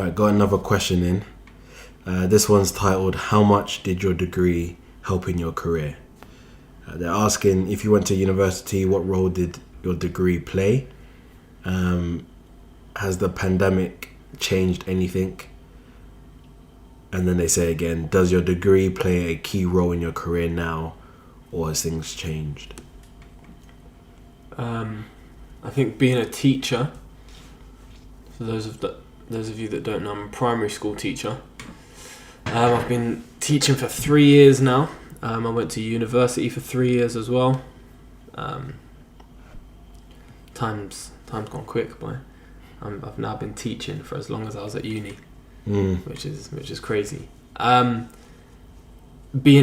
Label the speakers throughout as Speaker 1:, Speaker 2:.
Speaker 1: Alright, got another question in. This one's titled, how much did your degree help in your career? They're asking, if you went to university, what role did your degree play? Has the pandemic changed anything? And then they say again, does your degree play a key role in your career now, or has things changed?
Speaker 2: I think being a teacher, for those of you that don't know, I'm a primary school teacher. I've been teaching for 3 years now. I went to university for 3 years as well. Time's gone quick, boy. I've now been teaching for as long as I was at uni, which is crazy. Being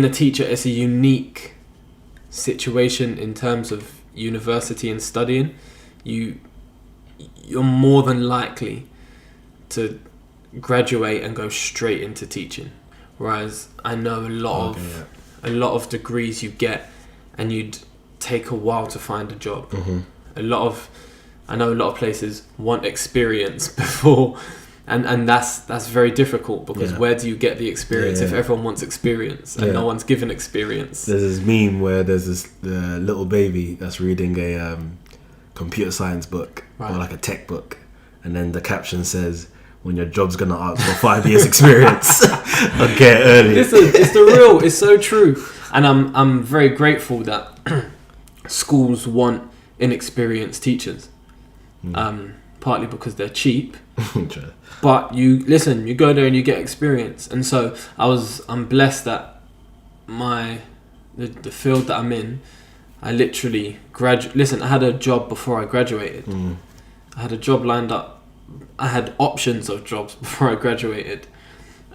Speaker 2: a teacher is a unique situation in terms of university and studying. You're more than likely to graduate and go straight into teaching, whereas I know a lot of degrees you get and you'd take a while to find a job. I know a lot of places want experience before, and that's very difficult, because where do you get the experience if everyone wants experience and no one's given experience?
Speaker 1: There's this meme where there's this little baby that's reading a computer science book, or like a tech book, and then the caption says, when your job's gonna ask for 5 years experience. Okay, early.
Speaker 2: It's the real. It's so true, and I'm very grateful that schools want inexperienced teachers. Partly because they're cheap, but you go there and you get experience. And so I'm blessed that the field that I'm in, I literally I had a job before I graduated. I had a job lined up. I had options of jobs before I graduated,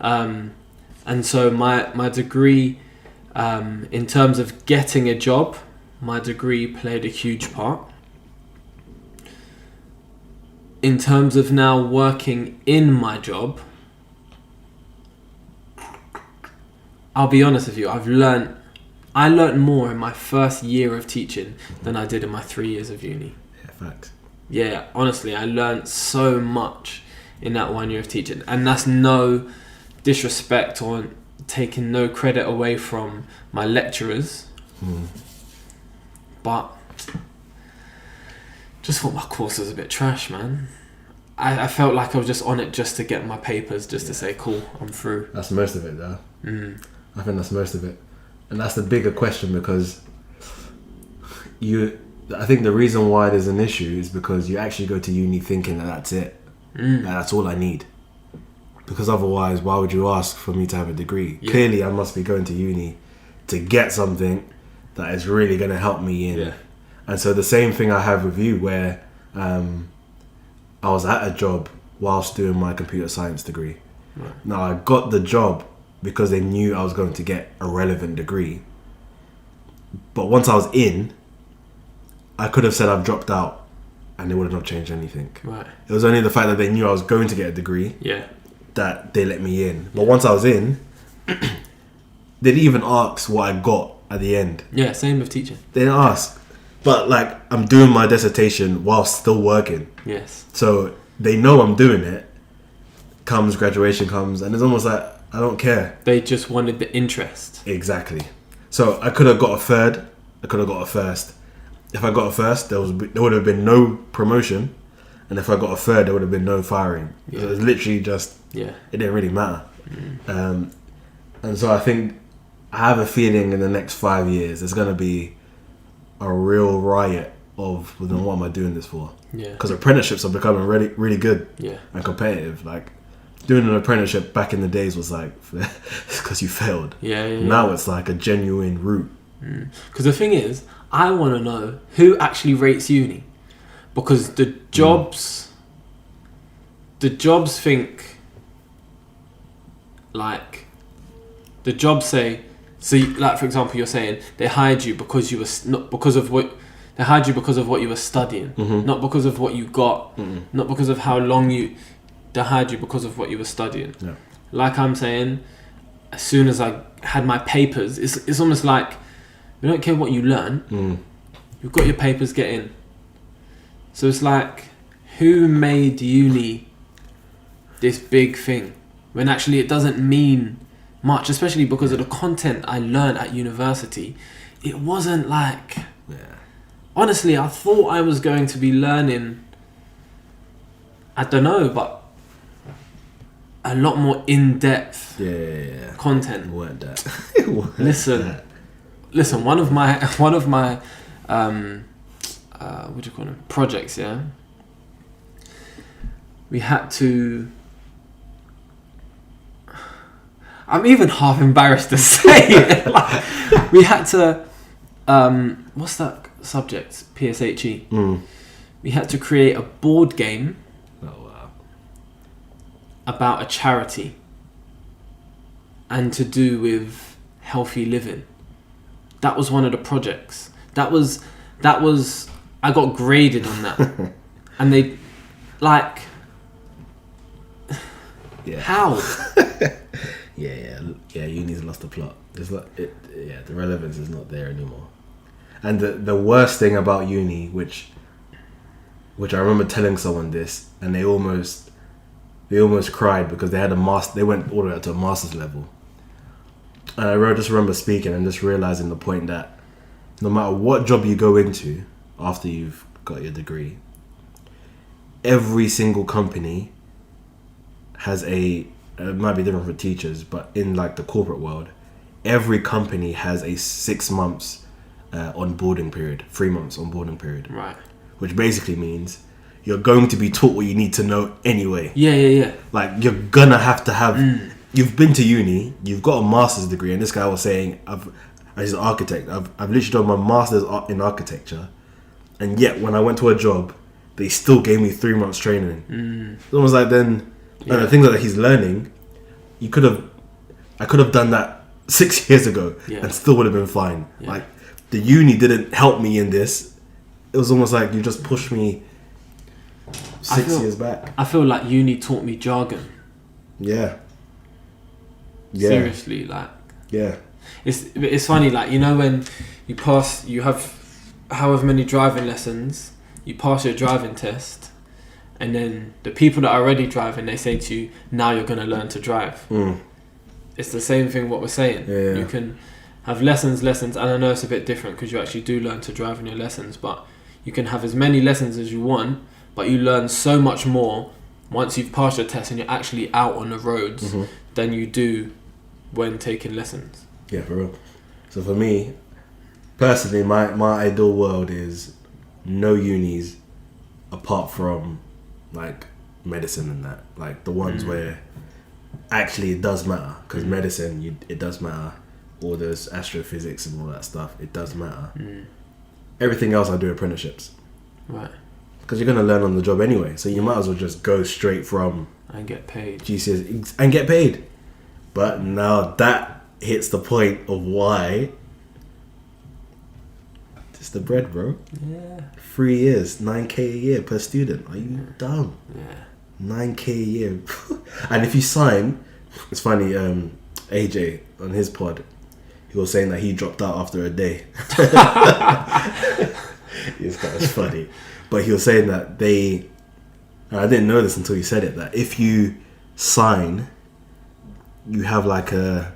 Speaker 2: and so my degree, in terms of getting a job, my degree played a huge part. In terms of now working in my job, I'll be honest with you, I learnt more in my first year of teaching than I did in my 3 years of uni.
Speaker 1: Yeah, facts.
Speaker 2: Yeah, honestly, I learnt so much in that 1 year of teaching. And that's no disrespect or taking no credit away from my lecturers. But just thought my course was a bit trash, man. I felt like I was just on it just to get my papers, just to say, cool, I'm through.
Speaker 1: That's most of it, though. I think that's most of it. And that's the bigger question, because I think the reason why there's an issue is because you actually go to uni thinking that that's it. That that's all I need. Because otherwise, why would you ask for me to have a degree? Yeah. Clearly, I must be going to uni to get something that is really going to help me in. Yeah. And so the same thing I have with you, where I was at a job whilst doing my computer science degree. Right. Now, I got the job because they knew I was going to get a relevant degree. But once I was in, I could have said I've dropped out and it would have not changed anything.
Speaker 2: Right.
Speaker 1: It was only the fact that they knew I was going to get a degree that they let me in. But once I was in, they didn't even ask what I got at the end.
Speaker 2: Yeah, same with teaching.
Speaker 1: They didn't ask. But like, I'm doing my dissertation while still working.
Speaker 2: Yes.
Speaker 1: So they know I'm doing it. Graduation comes, and it's almost like, I don't care.
Speaker 2: They just wanted the interest.
Speaker 1: Exactly. So I could have got a third. I could have got a first. If I got a first, there would have been no promotion. And if I got a third, there would have been no firing. Yeah. So it was literally just, it didn't really matter. And so I think, I have a feeling in the next 5 years, there's going to be a real riot of, well, then what am I doing this for? Yeah. Because apprenticeships are becoming really, really good and competitive. Like, doing an apprenticeship back in the days was like, because you failed. Now it's like a genuine route.
Speaker 2: Because the thing is, I want to know who actually rates uni. Because the jobs think, like, the jobs say, so like, for example, you're saying they hired you because you were not because of what they hired you because of what you were studying, not because of what you got, not because of how long they hired you because of what you were studying. Yeah. Like I'm saying, as soon as I had my papers, it's almost like we don't care what you learn. You've got your papers, get in. So it's like, who made uni this big thing when actually it doesn't mean much, especially because of the content I learned at university. It wasn't like...
Speaker 1: Yeah.
Speaker 2: Honestly, I thought I was going to be learning, I don't know, but a lot more in-depth content.
Speaker 1: It weren't that.
Speaker 2: Listen, one of my what do you call them, projects, yeah, we had to, I'm even half embarrassed to say it. Like, we had to, what's that subject? PSHE. We had to create a board game about a charity and to do with healthy living. That was one of the projects. That was I got graded on that. And they, like, how?
Speaker 1: Yeah, uni's lost the plot. It's like the relevance is not there anymore. And the worst thing about uni, which I remember telling someone this, and they almost cried because they had they went all the way up to a master's level. And I just remember speaking and just realizing the point that no matter what job you go into after you've got your degree, every single company has it might be different for teachers, but in like the corporate world, every company has a 6 months onboarding period, 3 months onboarding period.
Speaker 2: Right.
Speaker 1: Which basically means you're going to be taught what you need to know anyway.
Speaker 2: Yeah.
Speaker 1: Like, you're gonna have to have... You've been to uni, you've got a master's degree, and this guy was saying, as an architect, I've literally done my master's in architecture, and yet when I went to a job, they still gave me 3 months training. It's almost like then, the things that he's learning, I could have done that 6 years ago and still would have been fine. Yeah. Like, the uni didn't help me in this. It was almost like you just pushed me 6 years back.
Speaker 2: I feel like uni taught me jargon.
Speaker 1: Yeah.
Speaker 2: Seriously, like.
Speaker 1: Yeah.
Speaker 2: It's funny, like, you know, when you have however many driving lessons, you pass your driving test, and then the people that are already driving, they say to you, now you're going to learn to drive. It's the same thing what we're saying.
Speaker 1: Yeah.
Speaker 2: You can have lessons, and I know it's a bit different because you actually do learn to drive in your lessons, but you can have as many lessons as you want, but you learn so much more once you've passed your test and you're actually out on the roads than you do when taking lessons.
Speaker 1: Yeah, for real. So for me, personally, my ideal world is no unis apart from like medicine and that. Like the ones where actually it does matter, because medicine, it does matter. All those astrophysics and all that stuff, it does matter. Everything else I do apprenticeships.
Speaker 2: Right.
Speaker 1: Because you're going to learn on the job anyway, so you might as well just go straight from
Speaker 2: and get paid.
Speaker 1: GCSE and get paid. But now that hits the point of why it's the bread, bro.
Speaker 2: Yeah.
Speaker 1: 3 years, 9k a year per student. Are you dumb?
Speaker 2: Yeah.
Speaker 1: 9k a year. And if you sign, it's funny, AJ on his pod, he was saying that he dropped out after a day. It's kind of funny. But he was saying that and I didn't know this until he said it, that if you sign, you have like a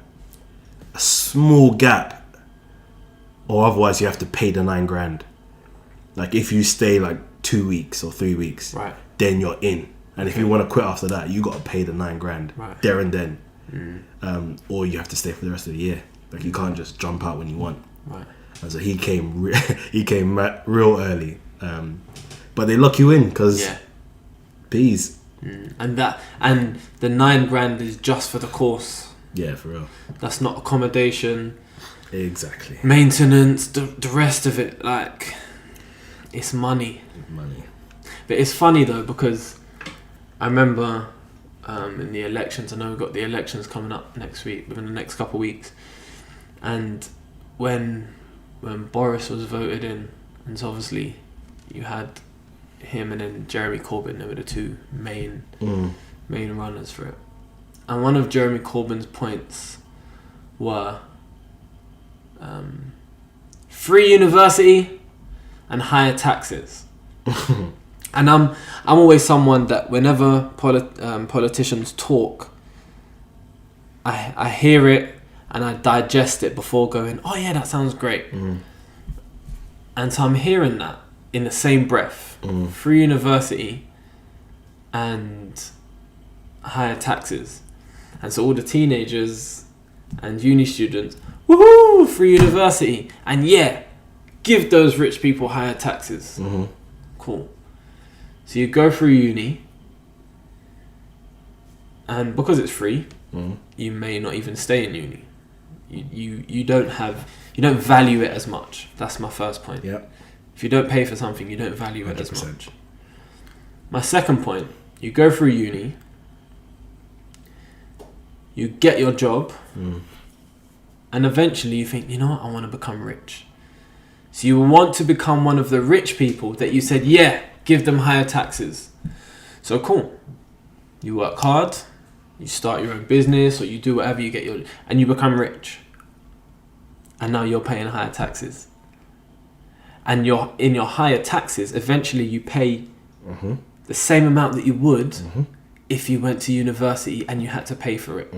Speaker 1: small gap, or otherwise you have to pay the $9,000. Like if you stay like 2 weeks or 3 weeks,
Speaker 2: right,
Speaker 1: then you're in. And if you want to quit after that, you got to pay the $9,000 there and then. Or you have to stay for the rest of the year. Like you can't just jump out when you want.
Speaker 2: Right.
Speaker 1: And so he came real early. But they lock you in because bees.
Speaker 2: And the $9,000 is just for the course.
Speaker 1: Yeah, for real.
Speaker 2: That's not accommodation.
Speaker 1: Exactly.
Speaker 2: Maintenance, the rest of it, like, it's money. But it's funny though, because I remember in the elections, I know we've got the elections coming up next week, within the next couple of weeks, and when Boris was voted in, and so obviously you had him and then Jeremy Corbyn, they were the two main runners for it. And one of Jeremy Corbyn's points were free university and higher taxes. And I'm always someone that whenever politicians talk, I hear it and I digest it before going, oh yeah, that sounds great. And so I'm hearing that in the same breath, free university and higher taxes. And so all the teenagers and uni students, woohoo, free university. And yeah, give those rich people higher taxes. Cool. So you go through uni, and because it's free, you may not even stay in uni. You don't value it as much. That's my first point.
Speaker 1: Yep.
Speaker 2: If you don't pay for something, you don't value it 100%. As much. My second point, you go through uni, you get your job, and eventually you think, you know what, I want to become rich. So you want to become one of the rich people that you said, yeah, give them higher taxes. So cool. You work hard, you start your own business, or you do whatever, and you become rich. And now you're paying higher taxes. And in your higher taxes, eventually you pay the same amount that you would if you went to university and you had to pay for it.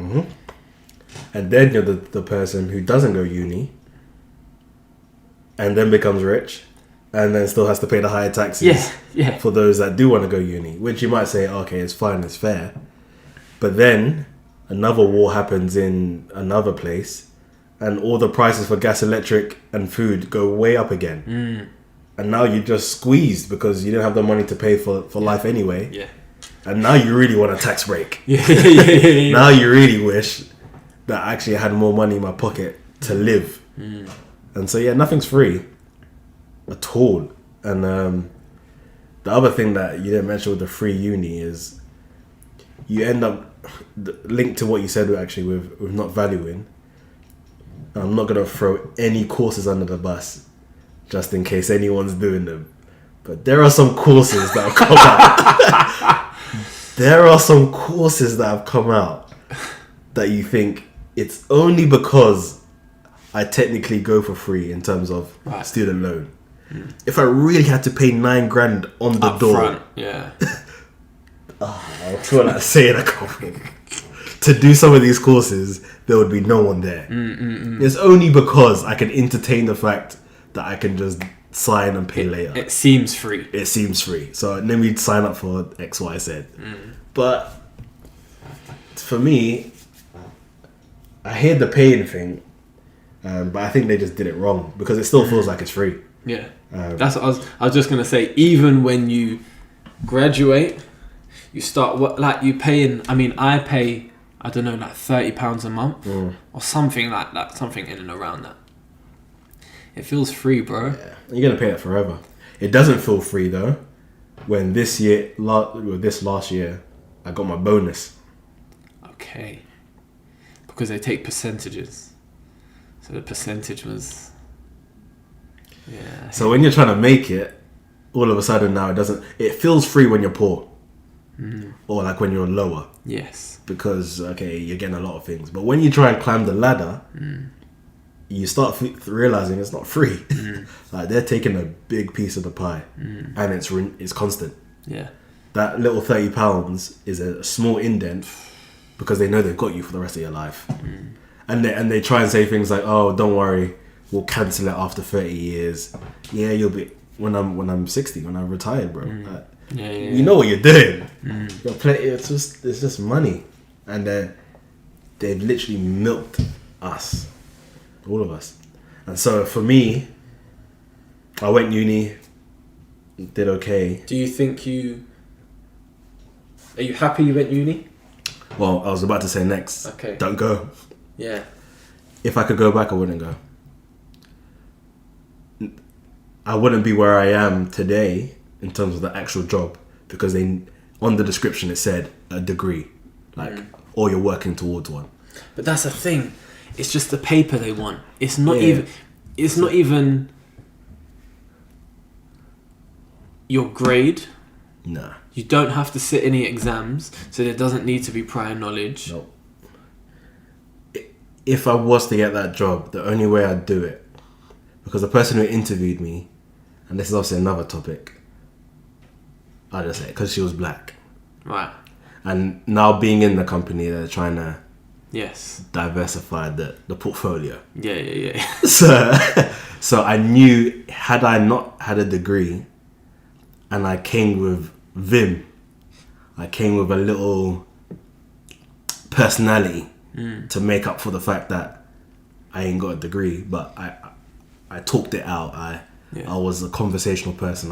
Speaker 1: And then you're the person who doesn't go uni and then becomes rich and then still has to pay the higher taxes for those that do want to go uni, which you might say, okay, it's fine, it's fair. But then another war happens in another place and all the prices for gas, electric and food go way up again. And now you're just squeezed because you didn't have the money to pay for life anyway.
Speaker 2: Yeah.
Speaker 1: And now you really want a tax break.
Speaker 2: Yeah.
Speaker 1: Now you really wish that actually I had more money in my pocket to live. And so, yeah, nothing's free at all. And the other thing that you didn't mention with the free uni is you end up linked to what you said actually with not valuing. I'm not going to throw any courses under the bus just in case anyone's doing them. But there are some courses that have come out. There are some courses that have come out that you think it's only because I technically go for free in terms of student loan. If I really had to pay $9,000 on the door,
Speaker 2: front, yeah.
Speaker 1: I feel like saying I can't. To do some of these courses, there would be no one there. It's only because I can entertain the fact that I can just sign and pay later.
Speaker 2: It seems free.
Speaker 1: It seems free. So let me sign up for X, Y, Z. But for me, I hear the paying thing, but I think they just did it wrong because it still feels like it's free.
Speaker 2: Yeah. That's what I was just going to say. Even when you graduate, you start, you paying, I pay, I don't know, like £30 a month or something like that, something in and around that. It feels free, bro.
Speaker 1: Yeah. You're going to pay that forever. It doesn't feel free though. When this last year, I got my bonus.
Speaker 2: Okay. Because they take percentages. So the percentage was... Yeah.
Speaker 1: So when you're trying to make it, all of a sudden now it feels free when you're poor. Or like when you're lower.
Speaker 2: Yes.
Speaker 1: Because, okay, you're getting a lot of things. But when you try and climb the ladder, you start realizing it's not free. Like they're taking a big piece of the pie. And it's constant.
Speaker 2: Yeah.
Speaker 1: That little £30 is a small indent because they know they've got you for the rest of your life. And they try and say things like, oh, don't worry, we'll cancel it after 30 years. Yeah, you'll be when I'm 60, when I'm retired, bro. You know what you're doing. It's just money, and they've literally milked us, all of us. And so for me, I went uni, did okay.
Speaker 2: Do you think are you happy you went uni?
Speaker 1: Well, I was about to say next.
Speaker 2: Okay.
Speaker 1: Don't go.
Speaker 2: Yeah.
Speaker 1: If I could go back, I wouldn't go. I wouldn't be where I am today in terms of the actual job because on the description it said a degree, or you're working towards one.
Speaker 2: But that's the thing. It's just the paper they want. It's not even. It's not even your grade.
Speaker 1: Nah.
Speaker 2: You don't have to sit any exams, so there doesn't need to be prior knowledge.
Speaker 1: No. If I was to get that job, the only way I'd do it, because the person who interviewed me, and this is also another topic, I just say because she was black.
Speaker 2: Right.
Speaker 1: And now being in the company, they're trying to diversify the portfolio.
Speaker 2: Yeah.
Speaker 1: So I knew, had I not had a degree and I came with vim, I came with a little personality to make up for the fact that I ain't got a degree, but I talked it out. I was a conversational person.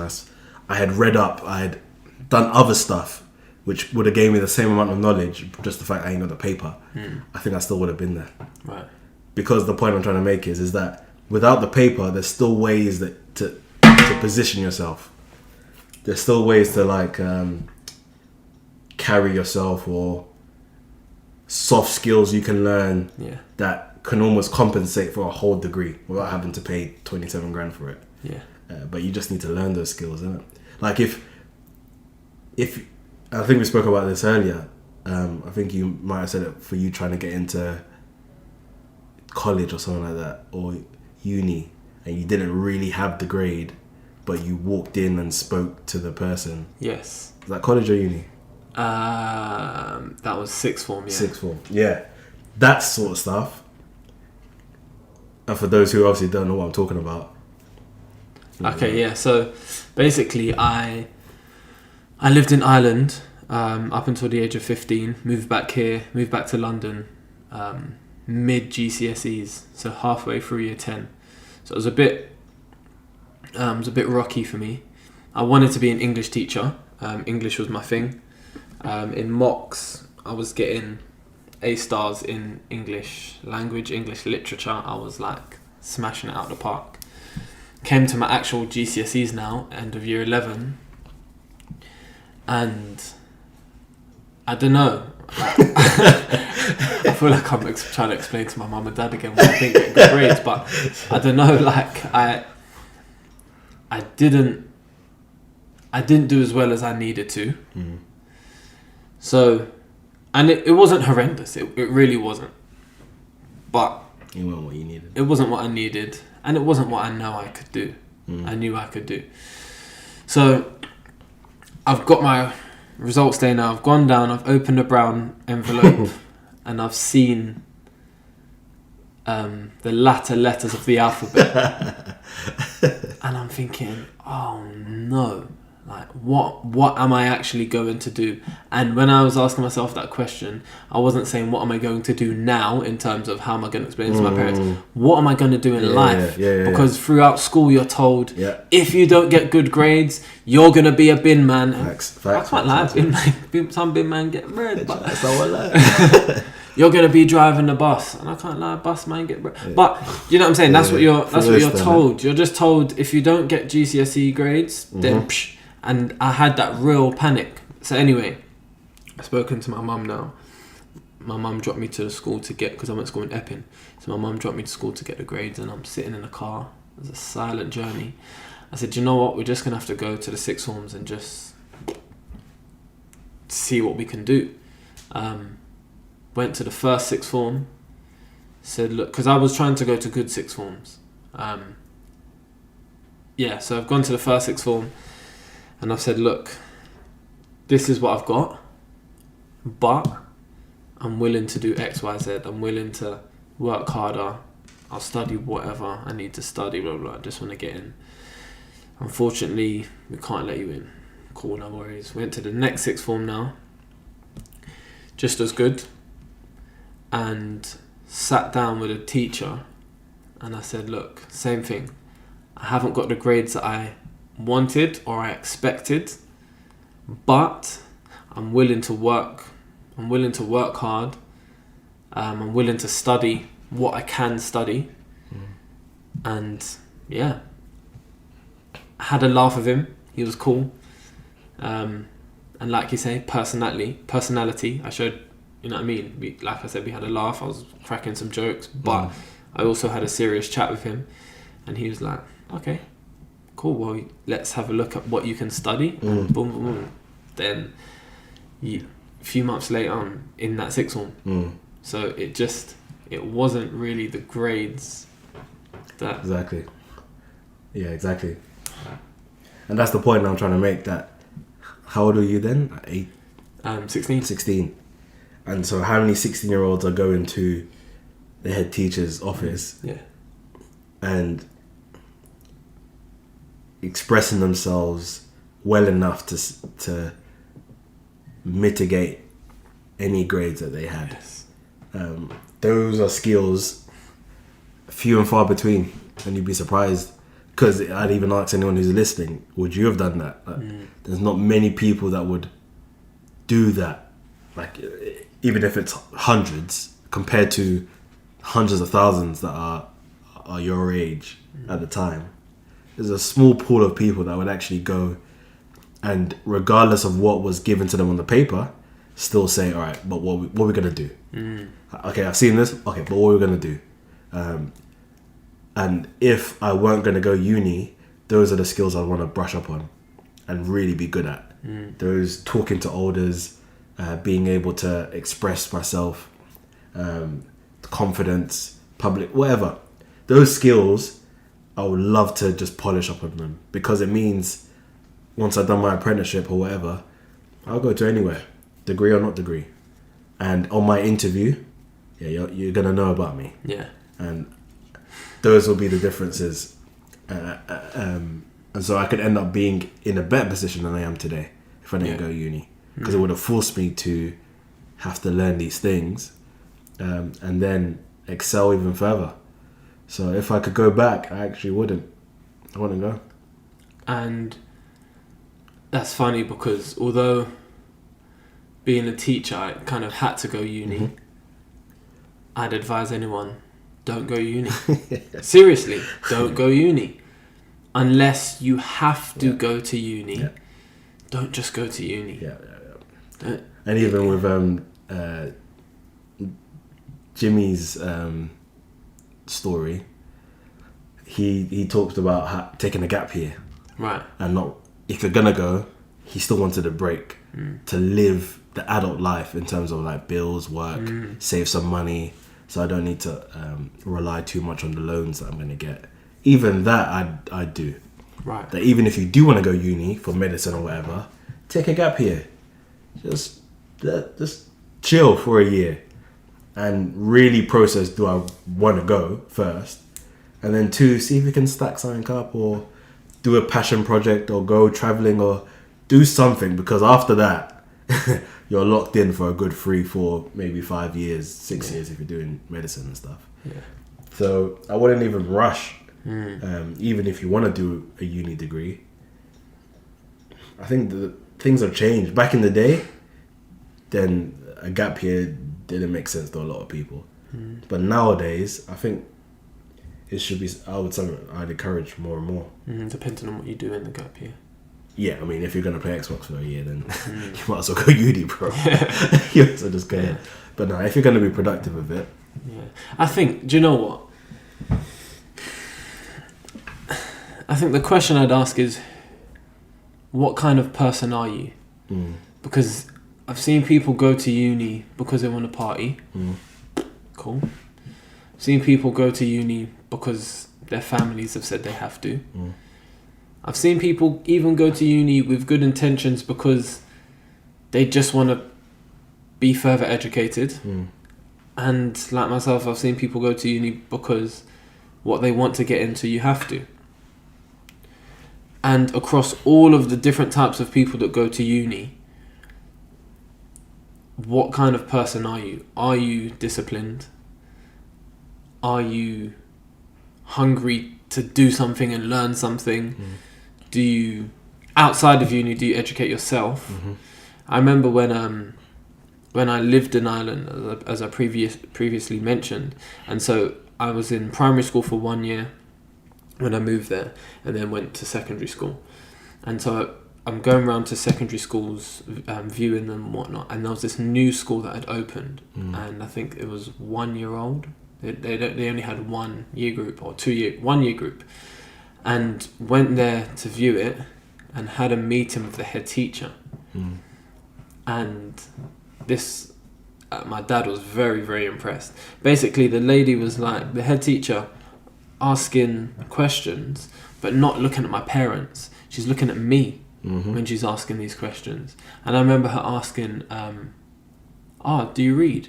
Speaker 1: I had read up, I had done other stuff which would have gave me the same amount of knowledge, just the fact I ain't got the paper. I think I still would have been there.
Speaker 2: Right.
Speaker 1: Because the point I'm trying to make is that without the paper, there's still ways that to position yourself. There's still ways to like carry yourself, or soft skills you can learn that can almost compensate for a whole degree without having to pay 27 grand for it.
Speaker 2: Yeah.
Speaker 1: But you just need to learn those skills, innit? Like if I think we spoke about this earlier. I think you might have said it for you trying to get into college or something like that, or uni, and you didn't really have the grade, but you walked in and spoke to the person.
Speaker 2: Yes.
Speaker 1: Is that college or uni?
Speaker 2: That was sixth form. Yeah.
Speaker 1: Sixth form. Yeah. That sort of stuff. And for those who obviously don't know what I'm talking about.
Speaker 2: Okay. Yeah. So basically, I lived in Ireland up until the age of 15. Moved back to London mid GCSEs, so halfway through year 10. So it was a bit rocky for me. I wanted to be an English teacher. English was my thing. In mocks, I was getting A stars in English language, English literature. I was like smashing it out the park. Came to my actual GCSEs now, end of year 11. And I don't know. I feel like I'm trying to explain to my mum and dad again why I didn't get good grades, but I don't know. Like I didn't do as well as I needed to. So, and it wasn't horrendous. It really wasn't. But
Speaker 1: it wasn't what you needed.
Speaker 2: It wasn't what I needed, and it wasn't what I know I could do. I knew I could do. So I've got my results day now. I've gone down, I've opened a brown envelope and I've seen the latter letters of the alphabet. And I'm thinking, oh no, like what am I actually going to do? And when I was asking myself that question, I wasn't saying what am I going to do now in terms of how am I going to explain to my parents. What am I going to do in life? Because throughout school you're told if you don't get good grades, you're going to be a bin man.
Speaker 1: Facts,
Speaker 2: I quite like some bin man get bread, but
Speaker 1: that's all I like.
Speaker 2: You're going to be driving the bus, and I can't lie, bus man get bread. But you know what I'm saying? That's what you're told. You're just told if you don't get GCSE grades, then psh. And I had that real panic. So anyway, I've spoken to my mum now. My mum dropped me to the school because I went to school in Epping. So my mum dropped me to school to get the grades, and I'm sitting in the car. It was a silent journey. I said, you know what? We're just going to have to go to the sixth forms and just see what we can do. Went to the first sixth form. Said, look, because I was trying to go to good sixth forms. So I've gone to the first sixth form. And I've said, look, this is what I've got, but I'm willing to do X, Y, Z. I'm willing to work harder. I'll study whatever I need to study, blah, blah, blah. I just want to get in. Unfortunately, we can't let you in. Cool, no worries. Went to the next sixth form now. Just as good. And sat down with a teacher. And I said, look, same thing. I haven't got the grades that I wanted or I expected, but I'm willing to work. I'm willing to work hard. I'm willing to study what I can study. And yeah, I had a laugh with him. He was cool. And like you say, personality. I showed, you know what I mean? Like I said, we had a laugh. I was cracking some jokes, but I also had a serious chat with him. And he was like, okay, cool, well, let's have a look at what you can study. And boom, boom, boom. Then a few months later, I'm in that sixth form. So it wasn't really the grades that...
Speaker 1: Exactly. Yeah, exactly. And that's the point I'm trying to make, that How old are you then? 8?
Speaker 2: 16.
Speaker 1: 16. And so how many 16-year-olds are going to the head teacher's office and expressing themselves well enough to mitigate any grades that they had?
Speaker 2: Yes.
Speaker 1: Those are skills few and far between, and you'd be surprised. Because I'd even ask anyone who's listening, would you have done that? There's not many people that would do that. Like, even if it's hundreds, compared to hundreds of thousands that are your age at the time. There's a small pool of people that would actually go and, regardless of what was given to them on the paper, still say, all right, but what are we going to do? Okay, I've seen this. Okay, but what are we going to do? And if I weren't going to go uni, those are the skills I want to brush up on and really be good at. Those talking to elders, being able to express myself, confidence, public, whatever. Those skills, I would love to just polish up on them, because it means once I've done my apprenticeship or whatever, I'll go to anywhere, degree or not degree. And on my interview, you're going to know about me.
Speaker 2: Yeah.
Speaker 1: And those will be the differences. And so I could end up being in a better position than I am today if I didn't go uni. Because it would have forced me to have to learn these things and then excel even further. So if I could go back, I actually wouldn't. I wouldn't go.
Speaker 2: And that's funny, because although being a teacher, I kind of had to go uni, I'd advise anyone, don't go uni. Seriously, don't go uni. Unless you have to go to uni, don't just go to uni. And
Speaker 1: even with Jimmy's story, he talked about taking a gap year.
Speaker 2: Right.
Speaker 1: And not, if you're gonna go, he still wanted a break to live the adult life in terms of like bills, work, save some money, so I don't need to rely too much on the loans that I'm gonna get. Even that I'd do.
Speaker 2: Right.
Speaker 1: That even if you do want to go uni for medicine or whatever, take a gap year. Just chill for a year and really process, do I want to go first? And then 2, see if you can stack something up or do a passion project or go traveling or do something, because after that you're locked in for a good 3, 4, maybe 5 years, 6 years if you're doing medicine and stuff. So I wouldn't even rush. Even if you want to do a uni degree, I think the things have changed. Back in the day, then a gap year didn't make sense to a lot of people. But nowadays, I think it should be. I'd encourage more and more.
Speaker 2: Depending on what you do in the gap year.
Speaker 1: Yeah, I mean, if you're gonna play Xbox for a year, then you might as well go uni, bro. You have to just go. Yeah. But no, if you're gonna be productive with it,
Speaker 2: I think. Do you know what? I think the question I'd ask is, what kind of person are you? Because I've seen people go to uni because they want to party. Cool. I've seen people go to uni because their families have said they have to. I've seen people even go to uni with good intentions because they just want to be further educated. And like myself, I've seen people go to uni because what they want to get into, you have to. And across all of the different types of people that go to uni, what kind of person are you? Are you disciplined? Are you hungry to do something and learn something? Do you, outside of uni, do you educate yourself? I remember when I lived in Ireland, as I previously mentioned, and so I was in primary school for 1 year when I moved there, and then went to secondary school. And so I'm going around to secondary schools, viewing them and whatnot, and there was this new school that had opened, and I think it was 1 year old. They only had 1 year group or 1 year group, and went there to view it and had a meeting with the head teacher. And this, my dad was very, very impressed. Basically, the lady was like, the head teacher, asking questions, but not looking at my parents. She's looking at me. when she's asking these questions. And I remember her asking, do you read?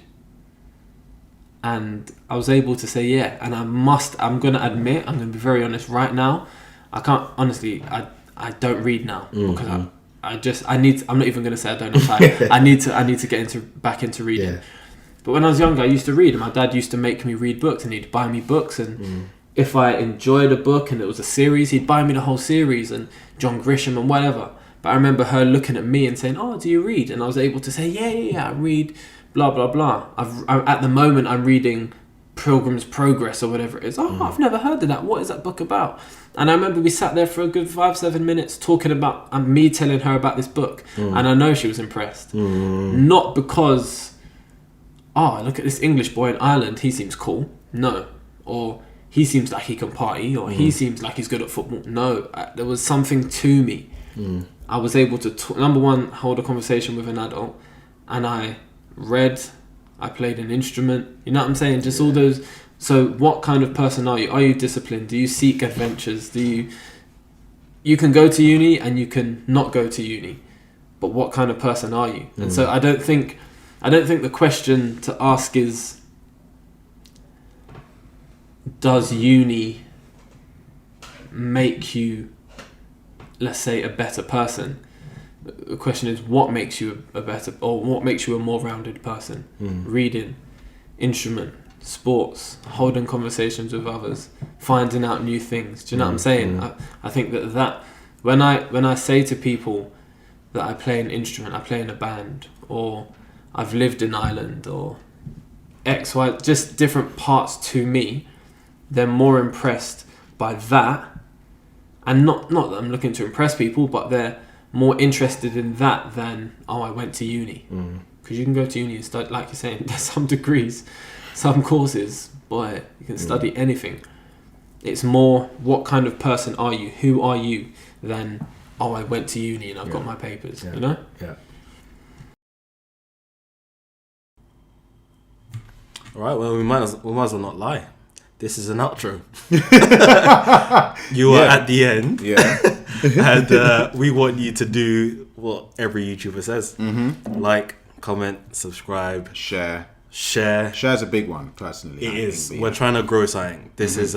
Speaker 2: And I was able to say yeah. And I'm going to admit, I'm going to be very honest right now, I can't, honestly, I don't read now because I'm not even going to say I don't have time. I need to get back into reading. Yeah. But when I was younger, I used to read, and my dad used to make me read books, and he'd buy me books, and if I enjoyed a book and it was a series, he'd buy me the whole series, and John Grisham and whatever. But I remember her looking at me and saying, "Oh, do you read?" And I was able to say, "Yeah, I read, blah blah blah." At the moment, I'm reading Pilgrim's Progress or whatever it is. I've never heard of that. What is that book about? And I remember we sat there for a good 5-7 minutes talking about, and me telling her about this book, and I know she was impressed, not because, look at this English boy in Ireland, he seems cool. No. Or he seems like he can party, or he seems like he's good at football. No. There was something to me. I was able to, number one, hold a conversation with an adult, and I read, I played an instrument. You know what I'm saying? Just all those. So what kind of person are you? Are you disciplined? Do you seek adventures? You can go to uni and you can not go to uni, but what kind of person are you? And so I don't think the question to ask is, does uni make you, let's say, a better person? The question is, what makes you a better, or what makes you a more rounded person? Reading, instrument, sports, holding conversations with others, finding out new things. Do you know what I'm saying? I think that when I say to people that I play an instrument, I play in a band, or I've lived in Ireland, or X, Y, just different parts to me, they're more impressed by that. And not that I'm looking to impress people, but they're more interested in that than, I went to uni. Because you can go to uni and study, like you're saying, there's some degrees, some courses, boy, you can study anything. It's more, what kind of person are you? Who are you? Than, I went to uni and I've got my papers, you know?
Speaker 1: Yeah.
Speaker 3: All right, well, we might as well not lie. This is an outro. You are at the end.
Speaker 4: Yeah.
Speaker 3: And we want you to do what every YouTuber says. Like, comment, subscribe.
Speaker 4: Share.
Speaker 3: Share's
Speaker 4: a big one, personally.
Speaker 3: It is. We're trying to grow something. This is...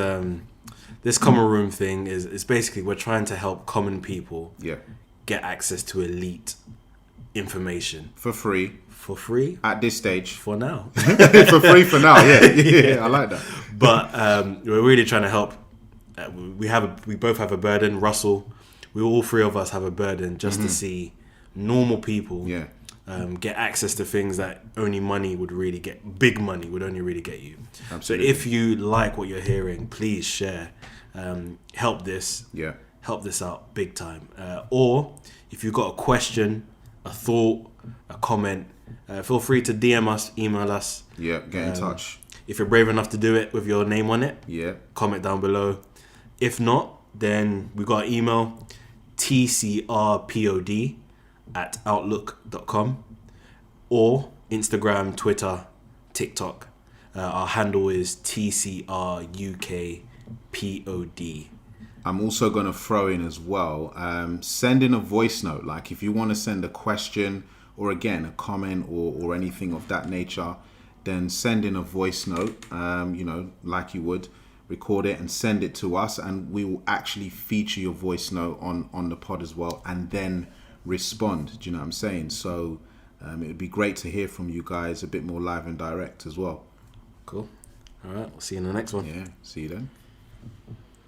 Speaker 3: this common room thing is basically, we're trying to help common people get access to elite information.
Speaker 4: For free.
Speaker 3: For free?
Speaker 4: At this stage.
Speaker 3: For now.
Speaker 4: For free for now, yeah. I like that.
Speaker 3: But we're really trying to help. We both have a burden. Russell, all three of us have a burden just to see normal people get access to things that only money would really get. Big money would only really get you. Absolutely. So if you like what you're hearing, please share. Help this out big time. Or if you've got a question, a thought, a comment, feel free to DM us, email us.
Speaker 4: Yeah, get in touch.
Speaker 3: If you're brave enough to do it with your name on it, comment down below. If not, then we got an email, tcrpod@outlook.com, or Instagram, Twitter, TikTok. Our handle is tcrukpod.
Speaker 4: I'm also going to throw in as well, send in a voice note. Like, if you want to send a question, or again, a comment, or anything of that nature, then send in a voice note, like you would. Record it and send it to us, and we will actually feature your voice note on the pod as well, and then respond. Do you know what I'm saying? So it would be great to hear from you guys a bit more live and direct as well.
Speaker 3: Cool. All right, we'll see you in the next one.
Speaker 4: Yeah, see you then.